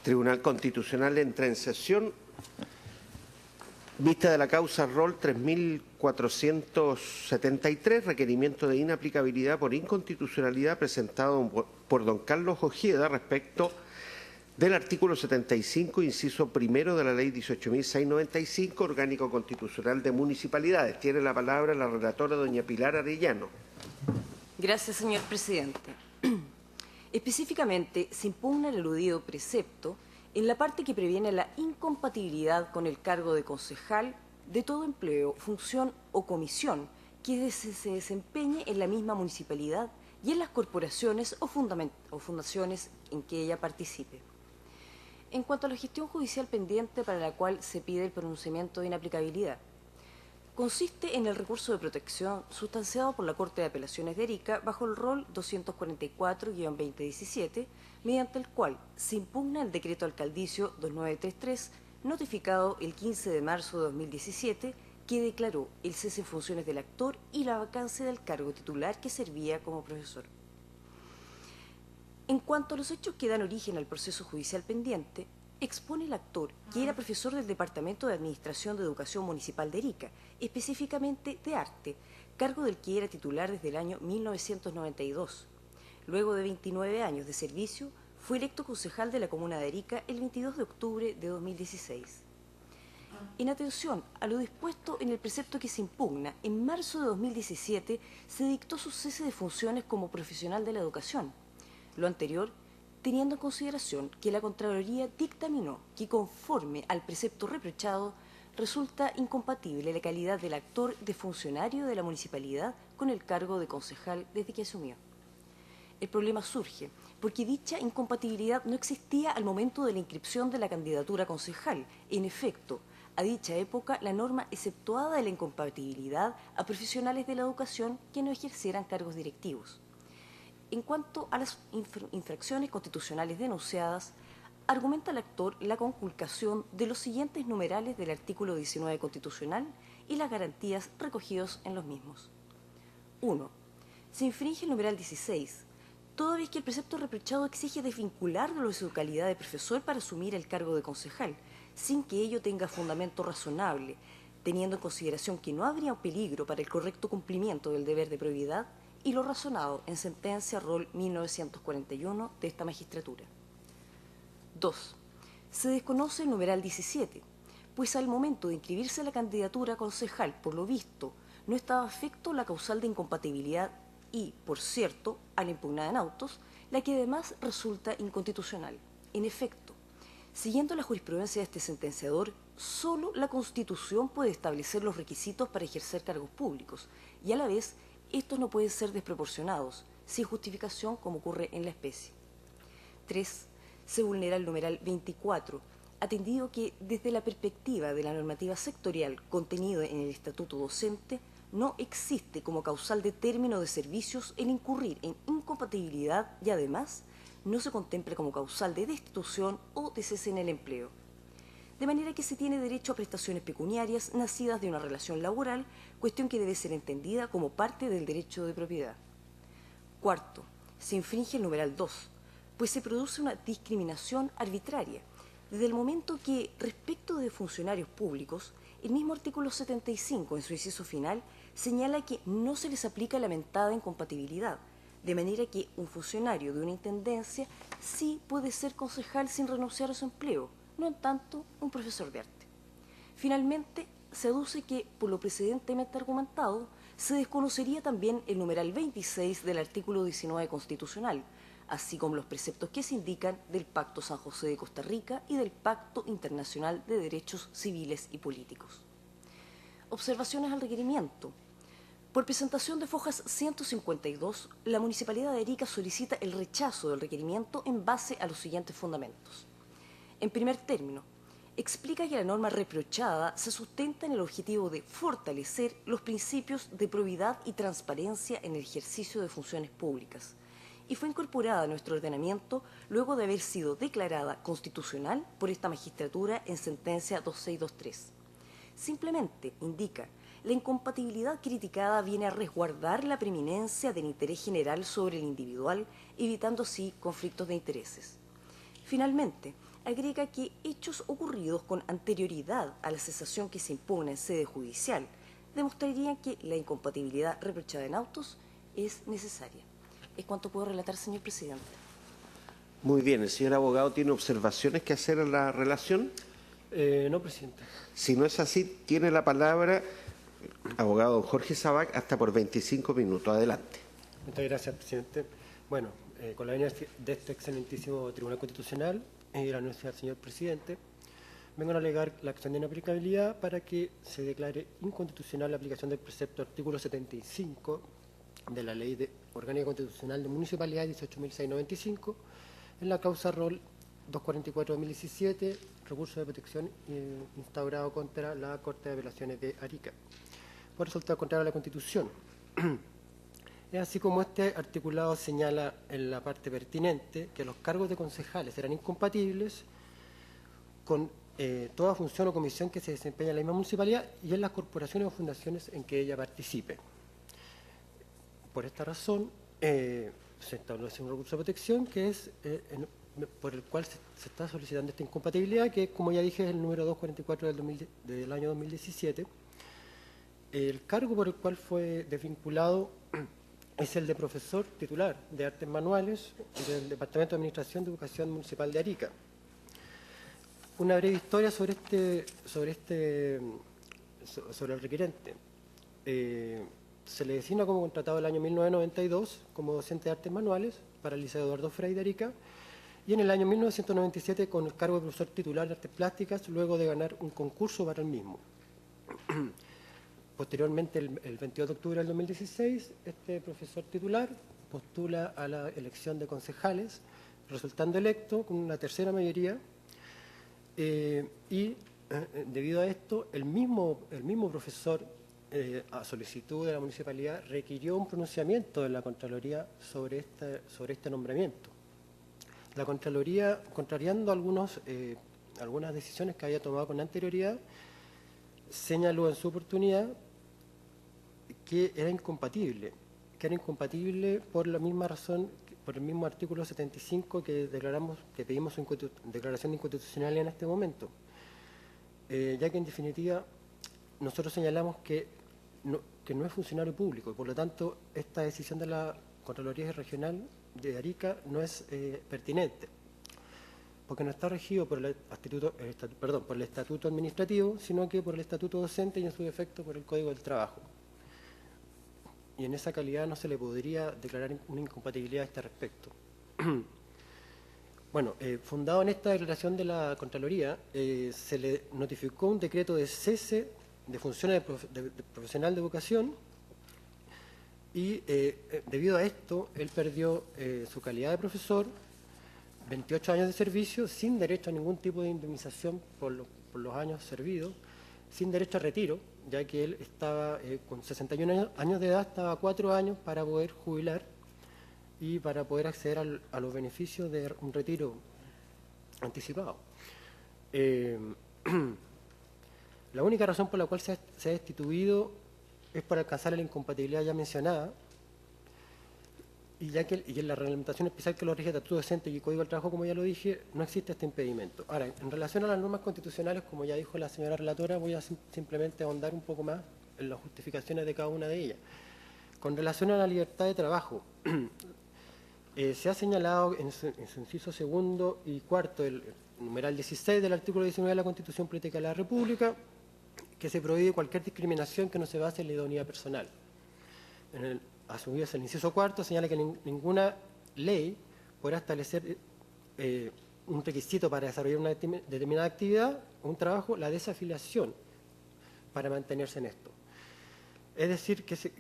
Tribunal Constitucional entra en sesión. Vista de la causa rol 3473, requerimiento de inaplicabilidad por inconstitucionalidad presentado por don Carlos Ojeda respecto del artículo 75, inciso primero de la ley 18.695, orgánico constitucional de municipalidades. Tiene la palabra la relatora doña Pilar Arellano. Gracias, señor presidente. Específicamente, se impugna el aludido precepto en la parte que previene la incompatibilidad con el cargo de concejal de todo empleo, función o comisión que se desempeñe en la misma municipalidad y en las corporaciones o fundaciones en que ella participe. En cuanto a la gestión judicial pendiente para la cual se pide el pronunciamiento de inaplicabilidad, consiste en el recurso de protección sustanciado por la Corte de Apelaciones de Arica bajo el rol 244-2017, mediante el cual se impugna el decreto alcaldicio 2933, notificado el 15 de marzo de 2017, que declaró el cese en funciones del actor y la vacancia del cargo titular que servía como profesor. En cuanto a los hechos que dan origen al proceso judicial pendiente, expone el actor que era profesor del Departamento de Administración de Educación Municipal de Arica, específicamente de arte, cargo del que era titular desde el año 1992. Luego de 29 años de servicio, fue electo concejal de la comuna de Arica el 22 de octubre de 2016. En atención a lo dispuesto en el precepto que se impugna, en marzo de 2017 se dictó su cese de funciones como profesional de la educación. Lo anterior, teniendo en consideración que la Contraloría dictaminó que conforme al precepto reprochado, resulta incompatible la calidad del actor de funcionario de la municipalidad con el cargo de concejal desde que asumió. El problema surge porque dicha incompatibilidad no existía al momento de la inscripción de la candidatura a concejal. En efecto, a dicha época la norma exceptuaba de la incompatibilidad a profesionales de la educación que no ejercieran cargos directivos. En cuanto a las infracciones constitucionales denunciadas, argumenta el actor la conculcación de los siguientes numerales del artículo 19 constitucional y las garantías recogidos en los mismos. 1. Se infringe el numeral 16, toda vez que el precepto reprochado exige desvincularlo de su calidad de profesor para asumir el cargo de concejal, sin que ello tenga fundamento razonable, teniendo en consideración que no habría peligro para el correcto cumplimiento del deber de probidad y lo razonado en sentencia rol 1941 de esta magistratura. 2. Se desconoce el numeral 17, pues al momento de inscribirse la candidatura a concejal, por lo visto, no estaba afecto la causal de incompatibilidad y, por cierto, a la impugnada en autos, la que además resulta inconstitucional. En efecto, siguiendo la jurisprudencia de este sentenciador, solo la Constitución puede establecer los requisitos para ejercer cargos públicos y a la vez estos no pueden ser desproporcionados, sin justificación como ocurre en la especie. 3. Se vulnera el numeral 24, atendido que desde la perspectiva de la normativa sectorial contenida en el Estatuto Docente, no existe como causal de término de servicios el incurrir en incompatibilidad y además no se contempla como causal de destitución o de cese en el empleo. De manera que se tiene derecho a prestaciones pecuniarias nacidas de una relación laboral, cuestión que debe ser entendida como parte del derecho de propiedad. 4. Se infringe el numeral 2, pues se produce una discriminación arbitraria, desde el momento que, respecto de funcionarios públicos, el mismo artículo 75, en su inciso final, señala que no se les aplica la mentada incompatibilidad, de manera que un funcionario de una intendencia sí puede ser concejal sin renunciar a su empleo, no en tanto un profesor de arte. Finalmente, se aduce que, por lo precedentemente argumentado, se desconocería también el numeral 26 del artículo 19 constitucional, así como los preceptos que se indican del Pacto San José de Costa Rica y del Pacto Internacional de Derechos Civiles y Políticos. Observaciones al requerimiento. Por presentación de fojas 152, la Municipalidad de Arica solicita el rechazo del requerimiento en base a los siguientes fundamentos. En primer término, explica que la norma reprochada se sustenta en el objetivo de fortalecer los principios de probidad y transparencia en el ejercicio de funciones públicas y fue incorporada a nuestro ordenamiento luego de haber sido declarada constitucional por esta magistratura en sentencia 2623. Simplemente indica, la incompatibilidad criticada viene a resguardar la preeminencia del interés general sobre el individual, evitando así conflictos de intereses. Finalmente, agrega que hechos ocurridos con anterioridad a la cesación que se impone en sede judicial demostrarían que la incompatibilidad reprochada en autos es necesaria. Es cuanto puedo relatar, señor presidente. Muy bien, ¿el señor abogado tiene observaciones que hacer a la relación? No, presidente. Si no es así, tiene la palabra abogado don Jorge Sabac hasta por 25 minutos. Adelante. Muchas gracias, presidente. Bueno, con la venia de este excelentísimo Tribunal Constitucional y la anuencia del señor presidente, vengo a alegar la acción de inaplicabilidad para que se declare inconstitucional la aplicación del precepto artículo 75 de la Ley Orgánica Constitucional de Municipalidad 18.695 en la causa ROL 244-2017, recurso de protección instaurado contra la Corte de Apelaciones de Arica, por resultar contrario a la Constitución. Es así como este articulado señala en la parte pertinente que los cargos de concejales serán incompatibles con toda función o comisión que se desempeña en la misma municipalidad y en las corporaciones o fundaciones en que ella participe. Por esta razón, se establece un recurso de protección que es por el cual se está solicitando esta incompatibilidad, que como ya dije es el número 244 del año 2017. El cargo por el cual fue desvinculado es el de profesor titular de Artes Manuales del Departamento de Administración de Educación Municipal de Arica. Una breve historia sobre el requerente. Se le designa como contratado el año 1992 como docente de Artes Manuales para el Liceo Eduardo Frei de Arica y en el año 1997 con el cargo de profesor titular de Artes Plásticas luego de ganar un concurso para el mismo. Posteriormente, el 22 de octubre del 2016, este profesor titular postula a la elección de concejales, resultando electo con una tercera mayoría debido a esto, el mismo profesor, a solicitud de la municipalidad, requirió un pronunciamiento de la Contraloría sobre este nombramiento. La Contraloría, contrariando algunas decisiones que había tomado con anterioridad, señaló en su oportunidad que era incompatible por la misma razón, por el mismo artículo 75 que pedimos su declaración de inconstitucionalidad en este momento, ya que en definitiva nosotros señalamos que no es funcionario público y por lo tanto esta decisión de la Contraloría Regional de Arica no es pertinente, porque no está regido por el estatuto administrativo, sino que por el estatuto docente y en su defecto por el Código del Trabajo. Y en esa calidad no se le podría declarar una incompatibilidad a este respecto. Bueno, fundado en esta declaración de la Contraloría, se le notificó un decreto de cese de funciones de profesional de educación y debido a esto él perdió su calidad de profesor, 28 años de servicio, sin derecho a ningún tipo de indemnización por los años servidos, sin derecho a retiro, ya que él estaba con 61 años de edad, estaba a 4 años para poder jubilar y para poder acceder a los beneficios de un retiro anticipado. La única razón por la cual se ha destituido es para alcanzar la incompatibilidad ya mencionada, y en la reglamentación especial que lo rige el Estatuto Docente y el Código del Trabajo, como ya lo dije, no existe este impedimento. Ahora, en relación a las normas constitucionales, como ya dijo la señora relatora, voy a simplemente ahondar un poco más en las justificaciones de cada una de ellas. Con relación a la libertad de trabajo, se ha señalado en su inciso segundo y cuarto, el numeral 16 del artículo 19 de la Constitución Política de la República, que se prohíbe cualquier discriminación que no se base en la idoneidad personal. A su vez, el inciso cuarto señala que ninguna ley podrá establecer un requisito para desarrollar una determinada actividad o un trabajo, la desafiliación, para mantenerse en esto. Es decir, que se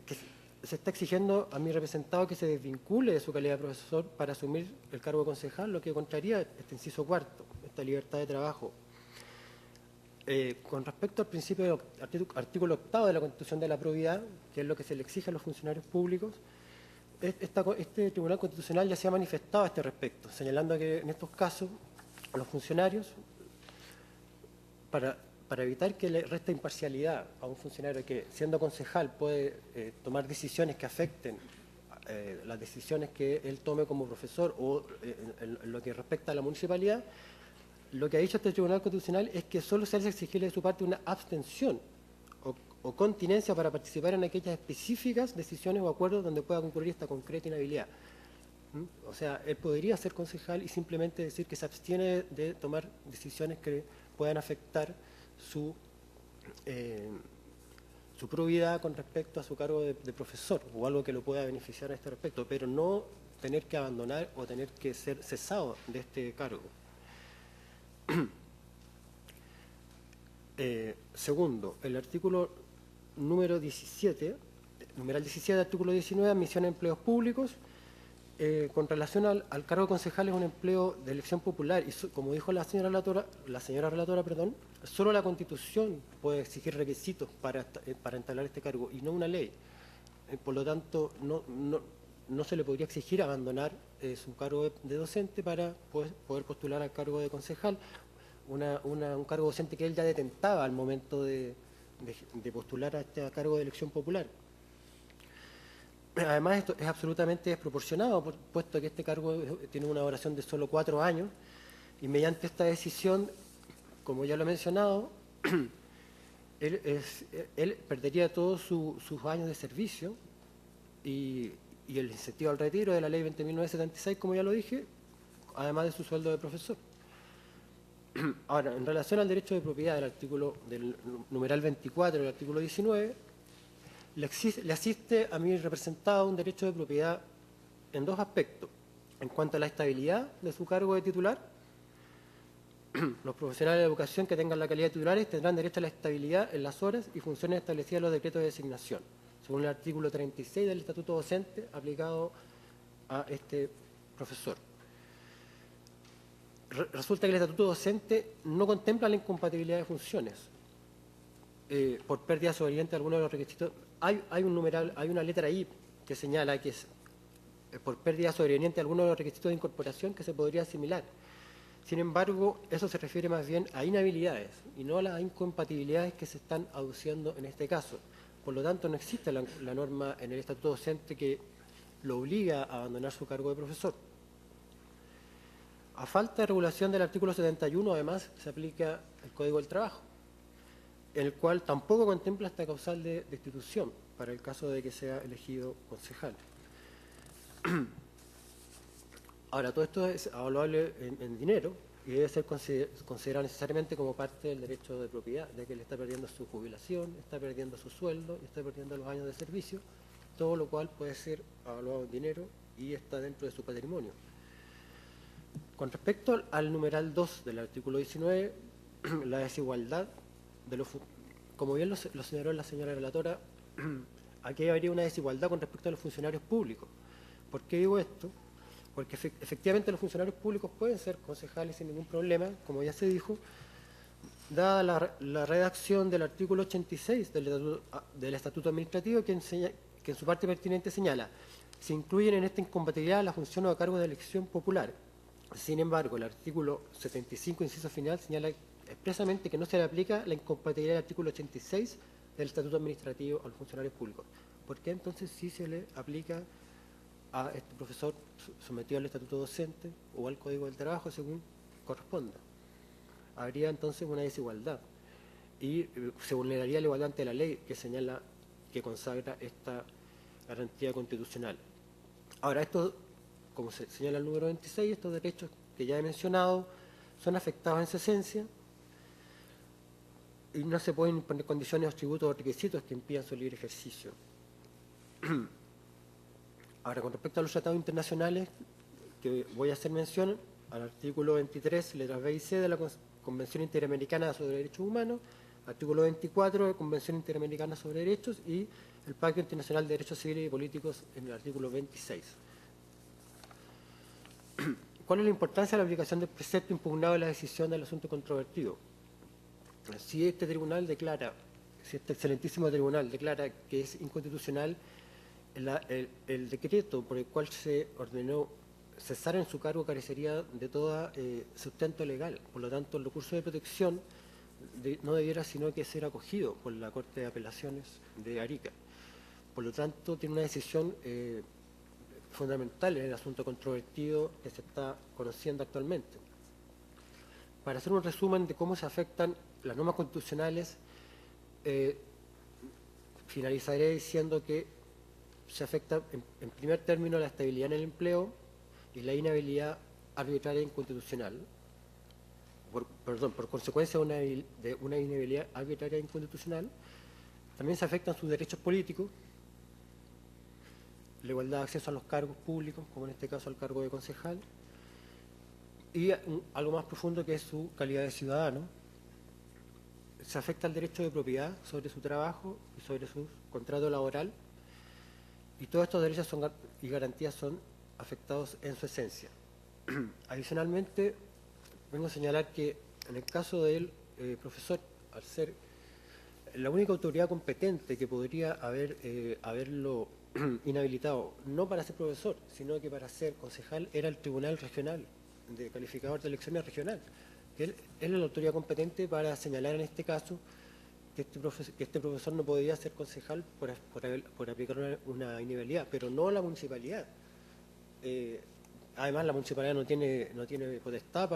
está exigiendo a mi representado que se desvincule de su calidad de profesor para asumir el cargo de concejal, lo que contraría este inciso cuarto, esta libertad de trabajo. Con respecto al principio del artículo 8 de la Constitución de la Probidad, que es lo que se le exige a los funcionarios públicos, este Tribunal Constitucional ya se ha manifestado a este respecto, señalando que en estos casos a los funcionarios, para evitar que le reste imparcialidad a un funcionario que, siendo concejal, puede tomar decisiones que afecten las decisiones que él tome como profesor o en lo que respecta a la municipalidad, lo que ha dicho este Tribunal Constitucional es que solo se hace exigible de su parte una abstención o continencia para participar en aquellas específicas decisiones o acuerdos donde pueda concurrir esta concreta inhabilidad. O sea, él podría ser concejal y simplemente decir que se abstiene de tomar decisiones que puedan afectar su probidad con respecto a su cargo de profesor o algo que lo pueda beneficiar a este respecto, pero no tener que abandonar o tener que ser cesado de este cargo. Segundo, el artículo número 17, numeral 17 del artículo 19, admisión a empleos públicos. Con relación al cargo de concejal, es un empleo de elección popular y como dijo la señora relatora, solo la Constitución puede exigir requisitos para entablar este cargo y no una ley. Por lo tanto, no se le podría exigir abandonar su cargo de docente para poder postular al cargo de concejal, un cargo docente que él ya detentaba al momento de postular a este cargo de elección popular. Además, esto es absolutamente desproporcionado, puesto que este cargo tiene una duración de solo 4 años, y mediante esta decisión, como ya lo he mencionado, él perdería todos sus años de servicio y el incentivo al retiro de la ley 20.976, como ya lo dije, además de su sueldo de profesor. Ahora, en relación al derecho de propiedad del numeral 24 del artículo 19, le asiste a mi representado un derecho de propiedad en 2 aspectos. En cuanto a la estabilidad de su cargo de titular, los profesionales de educación que tengan la calidad de titulares tendrán derecho a la estabilidad en las horas y funciones establecidas en los decretos de designación, según el artículo 36 del Estatuto Docente aplicado a este profesor. Resulta que el Estatuto Docente no contempla la incompatibilidad de funciones por pérdida sobreviviente de alguno de los requisitos. Hay una letra I que señala que es por pérdida sobreviviente de alguno de los requisitos de incorporación que se podría asimilar. Sin embargo, eso se refiere más bien a inhabilidades y no a las incompatibilidades que se están aduciendo en este caso. Por lo tanto, no existe la norma en el Estatuto Docente que lo obliga a abandonar su cargo de profesor. A falta de regulación del artículo 71, además, se aplica el Código del Trabajo, en el cual tampoco contempla esta causal de destitución para el caso de que sea elegido concejal. Ahora, todo esto es evaluable en dinero y debe ser considerado necesariamente como parte del derecho de propiedad, ya que él está perdiendo su jubilación, está perdiendo su sueldo, está perdiendo los años de servicio, todo lo cual puede ser evaluado en dinero y está dentro de su patrimonio. Con respecto al numeral 2 del artículo 19, la desigualdad como bien lo señaló la señora relatora, aquí habría una desigualdad con respecto a los funcionarios públicos. ¿Por qué digo esto? Porque efectivamente los funcionarios públicos pueden ser concejales sin ningún problema, como ya se dijo, dada la redacción del artículo 86 del Estatuto Administrativo, que en su parte pertinente señala: se incluyen en esta incompatibilidad las funciones a cargo de elección popular. Sin embargo, el artículo 75, inciso final, señala expresamente que no se le aplica la incompatibilidad del artículo 86 del Estatuto Administrativo a los funcionarios públicos. ¿Por qué entonces sí se le aplica a este profesor sometido al Estatuto Docente o al Código del Trabajo según corresponda? Habría entonces una desigualdad y se vulneraría la igualdad ante la ley que señala, que consagra esta garantía constitucional. Ahora, esto, como se señala el número 26, estos derechos que ya he mencionado son afectados en su esencia y no se pueden imponer condiciones, tributos o requisitos que impidan su libre ejercicio. Ahora, con respecto a los tratados internacionales, que voy a hacer mención al artículo 23, letras B y C de la Convención Interamericana sobre Derechos Humanos, artículo 24 de la Convención Interamericana sobre Derechos y el Pacto Internacional de Derechos Civiles y Políticos en el artículo 26. ¿Cuál es la importancia de la aplicación del precepto impugnado en la decisión del asunto controvertido? Si este excelentísimo tribunal declara que es inconstitucional el decreto por el cual se ordenó cesar en su cargo, carecería de todo sustento legal. Por lo tanto, el recurso de protección no debiera sino que ser acogido por la Corte de Apelaciones de Arica. Por lo tanto, tiene una decisión fundamental en el asunto controvertido que se está conociendo actualmente. para hacer un resumen de cómo se afectan las normas constitucionales, finalizaré diciendo que se afecta en primer término la estabilidad en el empleo y la inhabilidad arbitraria e inconstitucional. Por consecuencia de una inhabilidad arbitraria e inconstitucional, también se afectan sus derechos políticos, la igualdad de acceso a los cargos públicos, como en este caso al cargo de concejal, y algo más profundo que es su calidad de ciudadano. Se afecta el derecho de propiedad sobre su trabajo y sobre su contrato laboral, y todos estos derechos y garantías son afectados en su esencia. Adicionalmente, vengo a señalar que en el caso del profesor, al ser la única autoridad competente que podría haberlo inhabilitado, no para ser profesor, sino que para ser concejal, era el Tribunal Regional de Calificador de Elecciones Regional. Él es la autoridad competente para señalar en este caso que este profesor no podía ser concejal por aplicar una inhabilidad, pero no la municipalidad. Además, la municipalidad no tiene potestad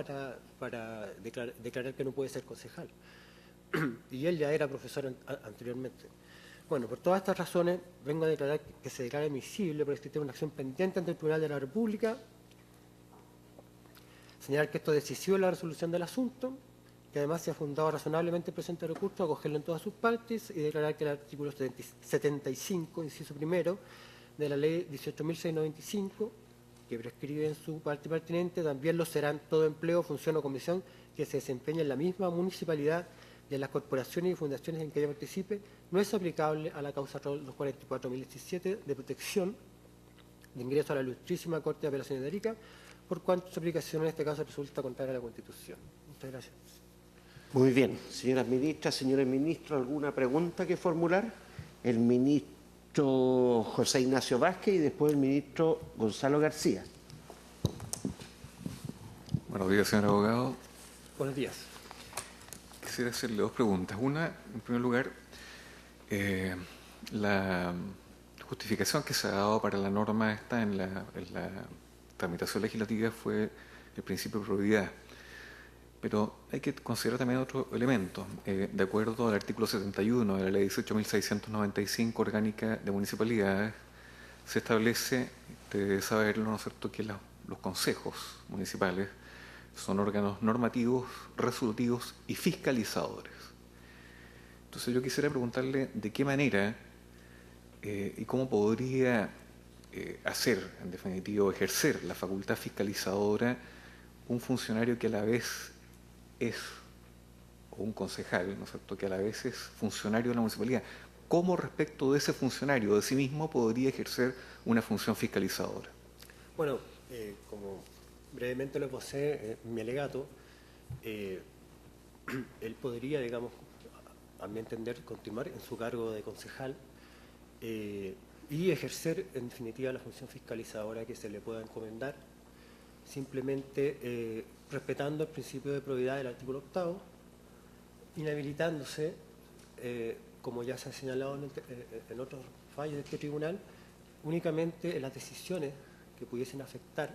para declarar que no puede ser concejal. Y él ya era profesor anteriormente. Bueno, por todas estas razones, vengo a declarar que se declara admisible por existir una acción pendiente ante el Tribunal de la República, señalar que esto es decisivo en la resolución del asunto, que además se ha fundado razonablemente el presente recurso, acogerlo en todas sus partes y declarar que el artículo 75, inciso primero, de la ley 18.695, que prescribe en su parte pertinente, también lo serán todo empleo, función o comisión que se desempeñe en la misma municipalidad y en las corporaciones y fundaciones en que ella participe, no es aplicable a la causa ROL 244.017 de protección de ingreso a la Ilustrísima Corte de Apelaciones de Arica, por cuanto su aplicación en este caso resulta contraria a la Constitución. Muchas gracias. Muy bien. Señoras ministras, señores ministros, ¿alguna pregunta que formular? El ministro José Ignacio Vázquez y después el ministro Gonzalo García. Buenos días, señor abogado. Buenos días. Quisiera hacerle dos preguntas. Una, en primer lugar, la justificación que se ha dado para la norma esta en la tramitación legislativa fue el principio de probidad. Pero hay que considerar también otro elemento. De acuerdo al artículo 71 de la ley 18.695 orgánica de municipalidades, se establece, usted debe saberlo, ¿no es cierto?, que los consejos municipales son órganos normativos, resolutivos y fiscalizadores. Entonces yo quisiera preguntarle de qué manera y cómo podría hacer, en definitiva, ejercer la facultad fiscalizadora un funcionario que a la vez es, o un concejal, ¿no es cierto?, que a la vez es funcionario de la municipalidad. ¿Cómo respecto de ese funcionario de sí mismo podría ejercer una función fiscalizadora? Bueno, como brevemente lo posee mi alegato, él podría, digamos, a mi entender, continuar en su cargo de concejal y ejercer, en definitiva, la función fiscalizadora que se le pueda encomendar, simplemente respetando el principio de probidad del artículo 8º, inhabilitándose, como ya se ha señalado en otros fallos de este tribunal, únicamente en las decisiones que pudiesen afectar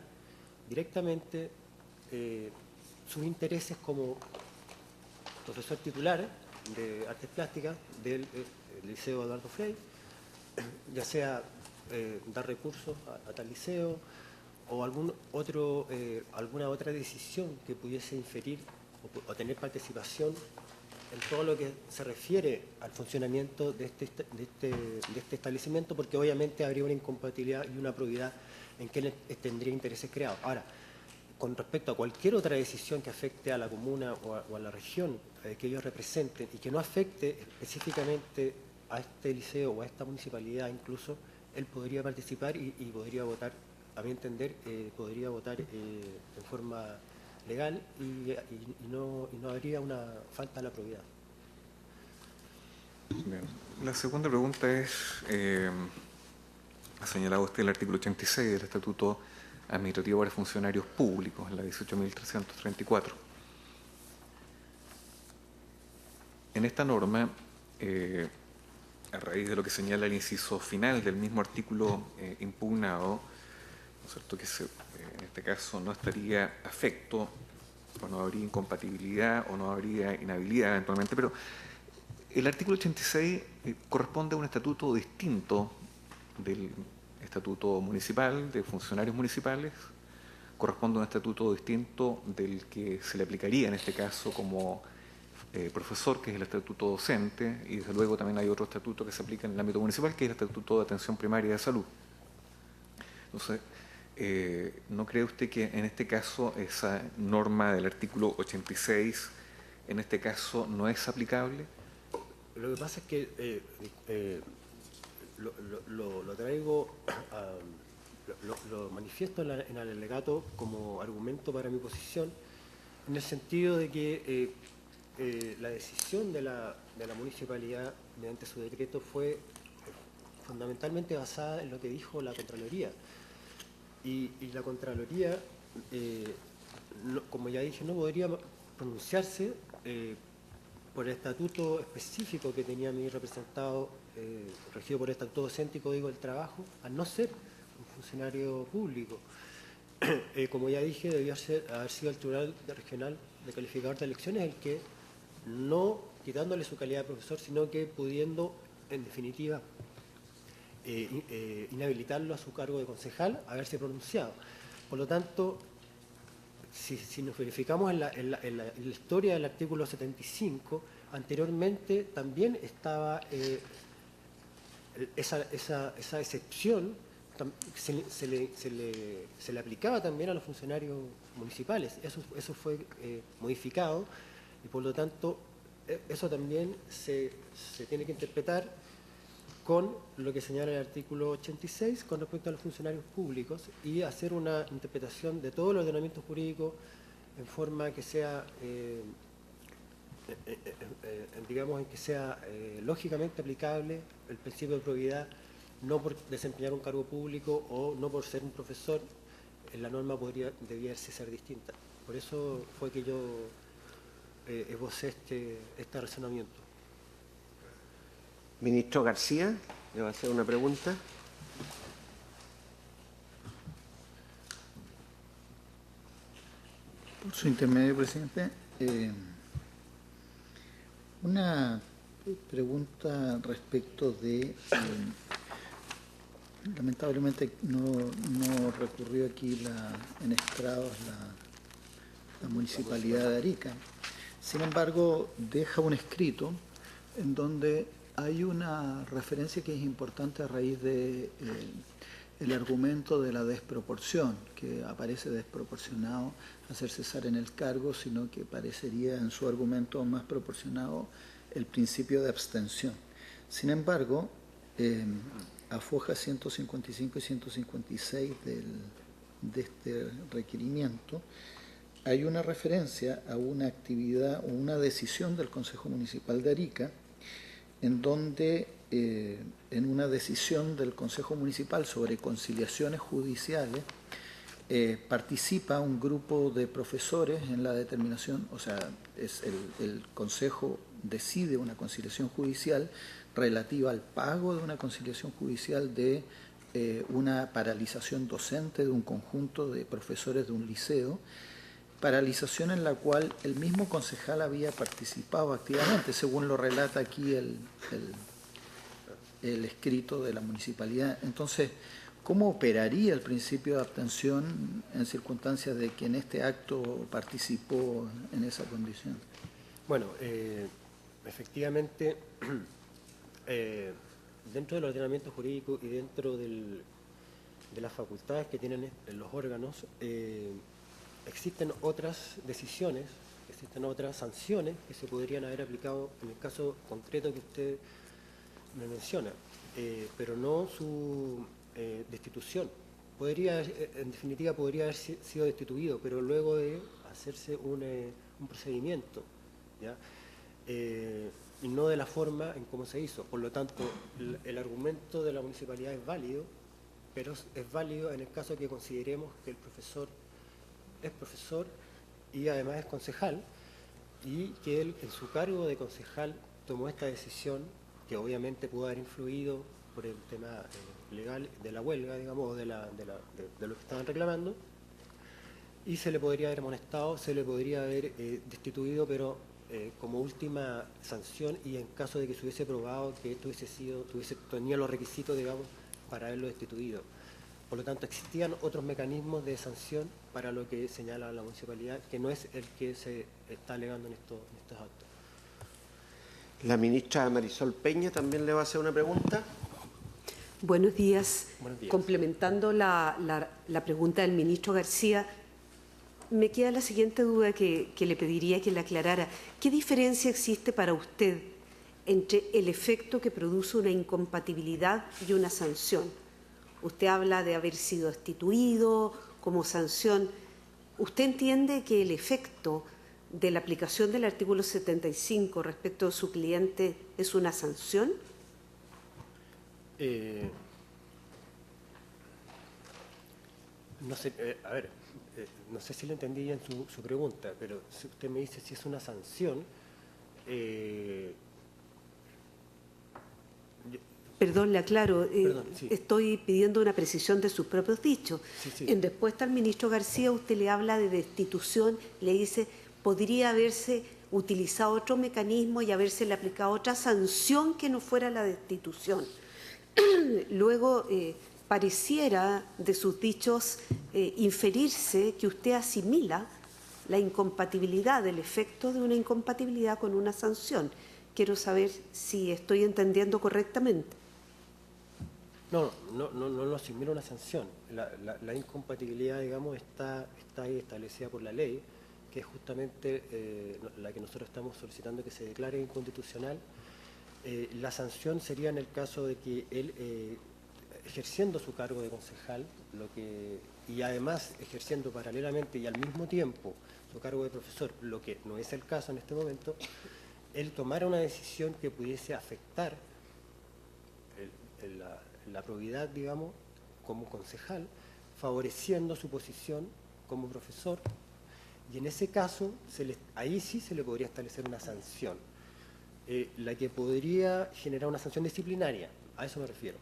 directamente sus intereses como profesor titular de artes plásticas del Liceo Eduardo Frei, ya sea dar recursos a tal liceo o alguna otra decisión que pudiese inferir o tener participación en todo lo que se refiere al funcionamiento de este establecimiento, porque obviamente habría una incompatibilidad y una probidad en que él tendría intereses creados. Ahora, con respecto a cualquier otra decisión que afecte a la comuna o a la región que ellos representen y que no afecte específicamente a este liceo o a esta municipalidad incluso, él podría participar y podría votar, a mi entender, podría votar en forma legal y no habría una falta a la probidad. Bien. La segunda pregunta es, ha señalado usted el artículo 86 del Estatuto Administrativo para Funcionarios Públicos, en la 18.334. En esta norma, a raíz de lo que señala el inciso final del mismo artículo impugnado, ¿no es cierto?, que en este caso no estaría afecto o no habría incompatibilidad o no habría inhabilidad eventualmente, pero el artículo 86 corresponde a un estatuto distinto del estatuto municipal, de funcionarios municipales, corresponde a un estatuto distinto del que se le aplicaría en este caso como profesor, que es el estatuto docente, y desde luego también hay otro estatuto que se aplica en el ámbito municipal, que es el estatuto de atención primaria de salud. Entonces, ¿no cree usted que en este caso esa norma del artículo 86 en este caso no es aplicable? Lo que pasa es que lo traigo, lo manifiesto en el alegato como argumento para mi posición, en el sentido de que la decisión de la municipalidad mediante su decreto fue fundamentalmente basada en lo que dijo la Contraloría. Y la Contraloría, como ya dije, no podría pronunciarse por el estatuto específico que tenía mi representado, regido por el estatuto docente y Código del Trabajo, al no ser un funcionario público. Como ya dije, debió haber sido el Tribunal Regional de Calificador de Elecciones el que, no quitándole su calidad de profesor, sino que pudiendo, en definitiva, inhabilitarlo a su cargo de concejal, haberse pronunciado. Por lo tanto, si nos verificamos en la historia del artículo 75, anteriormente también estaba esa excepción, se le aplicaba también a los funcionarios municipales. Eso fue modificado y por lo tanto eso también se tiene que interpretar con lo que señala el artículo 86 con respecto a los funcionarios públicos y hacer una interpretación de todo el ordenamiento jurídico en forma que sea, digamos, en que sea lógicamente aplicable el principio de probidad, no por desempeñar un cargo público o no por ser un profesor, la norma debiese ser distinta. Por eso fue que yo esbocé este razonamiento. Ministro García, ¿le va a hacer una pregunta? Por su intermedio, presidente. Una pregunta respecto de... lamentablemente no recurrió aquí en estrados la Municipalidad de Arica. Sin embargo, deja un escrito en donde hay una referencia que es importante a raíz de el argumento de la desproporción, que aparece desproporcionado hacer cesar en el cargo, sino que parecería en su argumento más proporcionado el principio de abstención. Sin embargo, afoja 155 y 156 de este requerimiento, hay una referencia a una actividad o una decisión del Consejo Municipal de Arica, en donde en una decisión del Consejo Municipal sobre conciliaciones judiciales participa un grupo de profesores en la determinación, o sea, el Consejo decide una conciliación judicial relativa al pago de una conciliación judicial de una paralización docente de un conjunto de profesores de un liceo, paralización en la cual el mismo concejal había participado activamente, según lo relata aquí el escrito de la municipalidad. Entonces, ¿cómo operaría el principio de abstención en circunstancias de que en este acto participó en esa condición? Bueno, efectivamente, dentro del ordenamiento jurídico y dentro de las facultades que tienen los órganos, existen otras decisiones, existen otras sanciones que se podrían haber aplicado en el caso concreto que usted me menciona, pero no su destitución. En definitiva, podría haber sido destituido, pero luego de hacerse un procedimiento, ¿ya? Y no de la forma en cómo se hizo. Por lo tanto, el argumento de la municipalidad es válido, pero es válido en el caso que consideremos que el profesor es profesor y además es concejal, y que él en su cargo de concejal tomó esta decisión que obviamente pudo haber influido por el tema legal de la huelga, digamos, o de lo que estaban reclamando, y se le podría haber amonestado, se le podría haber destituido, pero como última sanción y en caso de que se hubiese probado que esto tenía los requisitos, digamos, para haberlo destituido. Por lo tanto, existían otros mecanismos de sanción para lo que señala la municipalidad, que no es el que se está alegando en estos actos. La ministra Marisol Peña también le va a hacer una pregunta. Buenos días. Buenos días. Complementando la pregunta del ministro García, me queda la siguiente duda que le pediría que le aclarara. ¿Qué diferencia existe para usted entre el efecto que produce una incompatibilidad y una sanción? Usted habla de haber sido destituido como sanción. ¿Usted entiende que el efecto de la aplicación del artículo 75 respecto de su cliente es una sanción? No sé, no sé si lo entendí bien su pregunta, pero si usted me dice si es una sanción, Perdón, le aclaro, Perdón, sí. estoy pidiendo una precisión de sus propios dichos. Sí. En respuesta al ministro García, usted le habla de destitución, le dice, podría haberse utilizado otro mecanismo y habérsele aplicado otra sanción que no fuera la destitución. Luego, pareciera de sus dichos inferirse que usted asimila la incompatibilidad, el efecto de una incompatibilidad con una sanción. Quiero saber si estoy entendiendo correctamente. No lo asimila una sanción. La incompatibilidad, digamos, está ahí establecida por la ley, que es justamente la que nosotros estamos solicitando que se declare inconstitucional. La sanción sería en el caso de que él, ejerciendo su cargo de concejal, y además ejerciendo paralelamente y al mismo tiempo su cargo de profesor, lo que no es el caso en este momento, él tomara una decisión que pudiese afectar la probidad, digamos, como concejal, favoreciendo su posición como profesor, y en ese caso, ahí sí se le podría establecer una sanción, la que podría generar una sanción disciplinaria, a eso me refiero,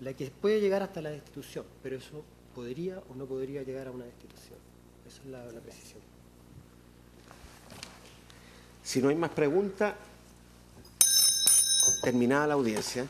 la que puede llegar hasta la destitución, pero eso podría o no podría llegar a una destitución. Esa es la precisión. Si no hay más preguntas, terminada la audiencia.